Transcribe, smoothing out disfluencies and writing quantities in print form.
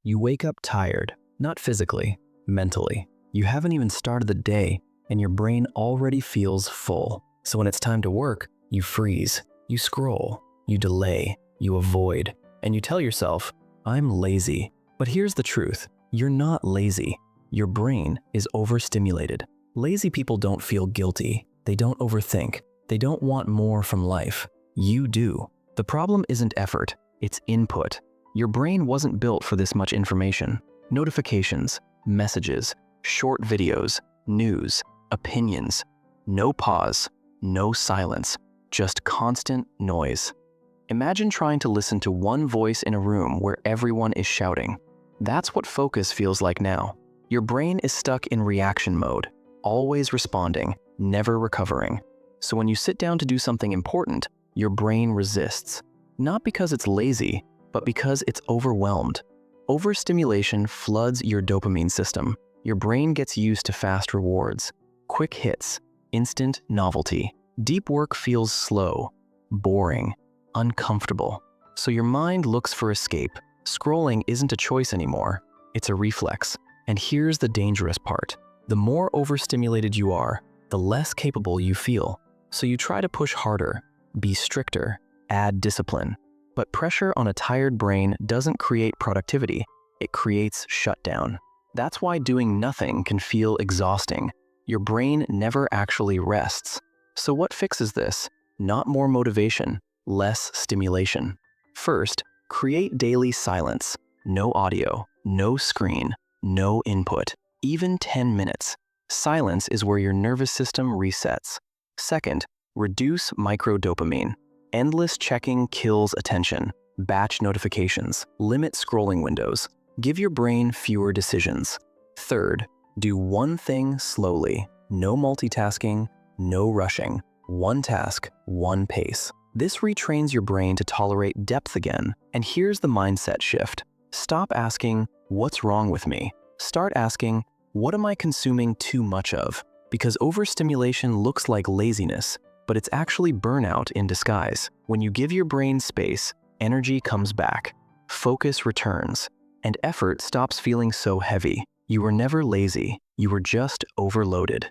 You wake up tired, not physically, mentally. You haven't even started the day, and your brain already feels full. So when it's time to work, you freeze, you scroll, you delay, you avoid, and you tell yourself, I'm lazy. But here's the truth, you're not lazy. Your brain is overstimulated. Lazy people don't feel guilty, they don't overthink, they don't want more from life. You do. The problem isn't effort, it's input. Your brain wasn't built for this much information. Notifications, messages, short videos, news, opinions. No pause, no silence, just constant noise. Imagine trying to listen to one voice in a room where everyone is shouting. That's what focus feels like now. Your brain is stuck in reaction mode, always responding, never recovering. So when you sit down to do something important, your brain resists. Not because it's lazy, but because it's overwhelmed. Overstimulation floods your dopamine system. Your brain gets used to fast rewards, quick hits, instant novelty. Deep work feels slow, boring, uncomfortable. So your mind looks for escape. Scrolling isn't a choice anymore, it's a reflex. And here's the dangerous part. The more overstimulated you are, the less capable you feel. So you try to push harder, be stricter, add discipline. But pressure on a tired brain doesn't create productivity, it creates shutdown. That's why doing nothing can feel exhausting. Your brain never actually rests. So what fixes this? Not more motivation, less stimulation. First, create daily silence. No audio, no screen, no input, even 10 minutes. Silence is where your nervous system resets. Second, reduce microdopamine. Endless checking kills attention. Batch notifications. Limit scrolling windows. Give your brain fewer decisions. Third, do one thing slowly. No multitasking, no rushing. One task, one pace. This retrains your brain to tolerate depth again. And here's the mindset shift. Stop asking, what's wrong with me? Start asking, what am I consuming too much of? Because overstimulation looks like laziness, but it's actually burnout in disguise. When you give your brain space, energy comes back, focus returns, and effort stops feeling so heavy. You were never lazy, you were just overloaded.